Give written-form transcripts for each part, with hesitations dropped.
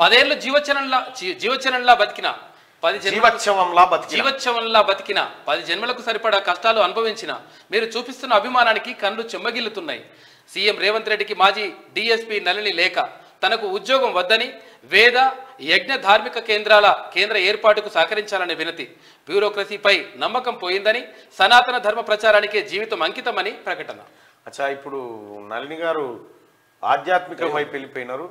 10 ఏళ్ళు జీవచనంలా బతికిన 10 జన్మలకు సరిపడా కష్టాలు అనుభవించిన మీరు చూపిస్తున్న అభిమానానికి కళ్ళు చెమ్మగిల్లుతున్నాయి. సీఎం రేవంత్ రెడ్డికి మాజీ డీఎస్పీ నళిని లేఖ. తనకు ఉద్యోగం వద్దని, వేద యజ్ఞ ధార్మిక కేంద్ర ఏర్పాటుకు సహకరించాలనే వినతి. బ్యూరోక్రసీపై నమ్మకం పోయిందని, సనాతన ధర్మ ప్రచారానికే జీవితం అంకితమని ప్రకటన. అచ్చా, ఇప్పుడు నళిని గారు ఆధ్యాత్మికం వైపు వెళ్ళిపోయినారు.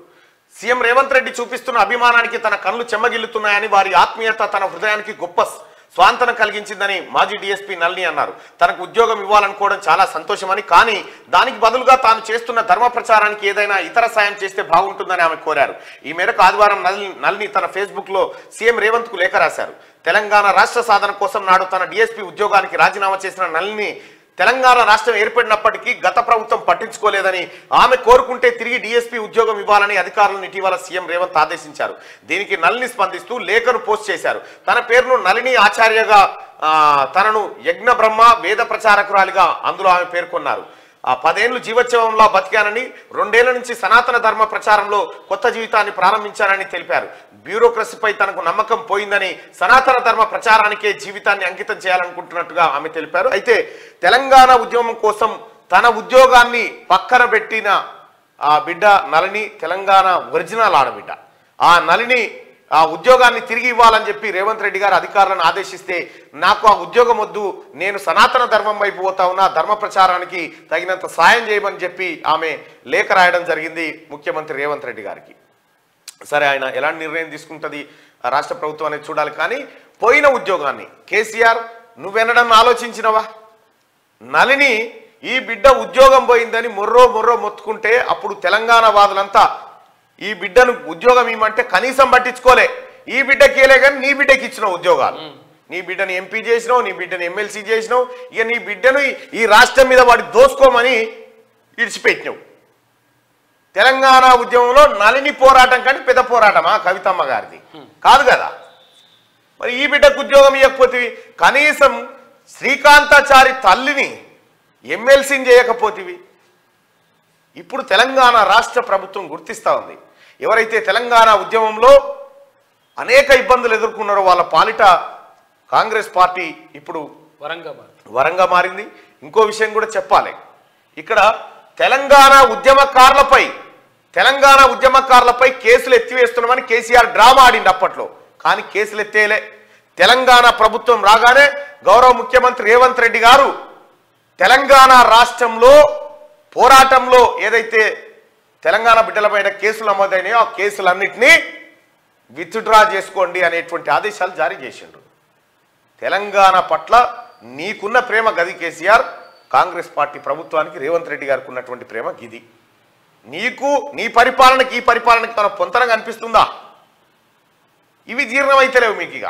సీఎం రేవంత్ రెడ్డి చూపిస్తున్న అభిమానానికి తన కళ్ళు చెమ్మగిల్లుతున్నాయని, వారి ఆత్మీయత తన హృదయానికి గొప్ప స్వాంతనం కలిగించిందని మాజీ డీఎస్పీ నళిని అన్నారు. తనకు ఉద్యోగం ఇవ్వాలనుకోవడం చాలా సంతోషమని, కానీ దానికి బదులుగా తాను చేస్తున్న ధర్మ ప్రచారానికి ఏదైనా ఇతర సాయం చేస్తే బాగుంటుందని ఆమె కోరారు. ఈ మేరకు ఆదివారం నళిని తన ఫేస్బుక్ లో సీఎం రేవంత్ కు లేఖ రాశారు. తెలంగాణ రాష్ట్ర సాధన కోసం నాడు తన డీఎస్పీ ఉద్యోగానికి రాజీనామా చేసిన నళిని తెలంగాణ రాష్ట్రం ఏర్పడినప్పటికీ గత ప్రభుత్వం పట్టించుకోలేదని, ఆమె కోరుకుంటే తిరిగి డీఎస్పీ ఉద్యోగం ఇవ్వాలని అధికారులను ఇటీవల సీఎం రేవంత్ ఆదేశించారు. దీనికి నళిని స్పందిస్తూ లేఖను పోస్ట్ చేశారు. తన పేరును నళిని ఆచార్యగా, తనను యజ్ఞ బ్రహ్మ వేద ప్రచారకురాలిగా అందులో ఆమె పేర్కొన్నారు. 10 ఏళ్లు జీవోత్సవంలా బతికానని, 2 ఏళ్ల నుంచి సనాతన ధర్మ ప్రచారంలో కొత్త జీవితాన్ని ప్రారంభించానని తెలిపారు. బ్యూరోక్రసీపై తనకు నమ్మకం పోయిందని, సనాతన ధర్మ ప్రచారానికే జీవితాన్ని అంకితం చేయాలనుకుంటున్నట్టుగా ఆమె తెలిపారు. అయితే తెలంగాణ ఉద్యమం కోసం తన ఉద్యోగాన్ని పక్కన పెట్టిన ఆ బిడ్డ నళిని తెలంగాణ ఒరిజినల్ ఆడబిడ్డ. ఆ నళిని ఆ ఉద్యోగాన్ని తిరిగి ఇవ్వాలని చెప్పి రేవంత్ రెడ్డి గారు అధికారులను ఆదేశిస్తే, నాకు ఆ ఉద్యోగం వద్దు, నేను సనాతన ధర్మం వైపు పోతా ఉన్నా, ధర్మ ప్రచారానికి తగినంత సాయం చేయమని చెప్పి ఆమె లేఖ రాయడం జరిగింది ముఖ్యమంత్రి రేవంత్ రెడ్డి గారికి. సరే, ఆయన ఎలాంటి నిర్ణయం తీసుకుంటుంది రాష్ట్ర ప్రభుత్వం అనేది చూడాలి. కానీ పోయిన ఉద్యోగాన్ని కేసీఆర్ నువ్వెనడన్నా ఆలోచించినవా? నళిని ఈ బిడ్డ ఉద్యోగం పోయిందని మొర్రో మొత్తుకుంటే అప్పుడు తెలంగాణ వాదులంతా ఈ బిడ్డను ఉద్యోగం ఇవ్వమంటే కనీసం పట్టించుకోలే. ఈ బిడ్డకి వెళ్ళే కానీ నీ బిడ్డకి ఇచ్చినావు ఉద్యోగాలు. నీ బిడ్డను ఎంపీ చేసినావు, నీ బిడ్డను ఎమ్మెల్సీ చేసినావు, ఇక నీ బిడ్డను ఈ రాష్ట్రం మీద వాడి దోసుకోమని ఇడిచిపెట్టినావు. తెలంగాణ ఉద్యమంలో నళిని పోరాటం కంటే పెద్ద పోరాటమా కవితమ్మ గారిది? కాదు కదా. మరి ఈ బిడ్డకు ఉద్యోగం ఇవ్వకపోతే, కనీసం శ్రీకాంతాచారి తల్లిని ఎమ్మెల్సీని చేయకపోతేవి. ఇప్పుడు తెలంగాణ రాష్ట్ర ప్రభుత్వం గుర్తిస్తూ ఉంది. ఎవరైతే తెలంగాణ ఉద్యమంలో అనేక ఇబ్బందులు ఎదుర్కొన్నారో వాళ్ళ పాలిట కాంగ్రెస్ పార్టీ ఇప్పుడు వరంగా మారింది. ఇంకో విషయం కూడా చెప్పాలి. ఇక్కడ తెలంగాణ ఉద్యమకారులపై కేసులు ఎత్తివేస్తున్నామని కేసీఆర్ డ్రామా ఆడింది అప్పట్లో. కానీ కేసులు ఎత్తేలే. తెలంగాణ ప్రభుత్వం రాగానే గౌరవ ముఖ్యమంత్రి రేవంత్ రెడ్డి గారు తెలంగాణ రాష్ట్రంలో పోరాటంలో ఏదైతే తెలంగాణ బిడ్డలపైన కేసులు నమోదైనాయో ఆ కేసులన్నింటినీ విత్డ్రా చేసుకోండి అనేటువంటి ఆదేశాలు జారీ చేసిండ్రు. తెలంగాణ పట్ల నీకున్న ప్రేమ గది కేసీఆర్. కాంగ్రెస్ పార్టీ ప్రభుత్వానికి రేవంత్ రెడ్డి గారికి ఉన్నటువంటి ప్రేమ గిది. నీకు నీ పరిపాలనకి ఈ పరిపాలనకి తన పొంతనగా అనిపిస్తుందా? ఇవి జీర్ణమైతలేవు మీకు. ఇక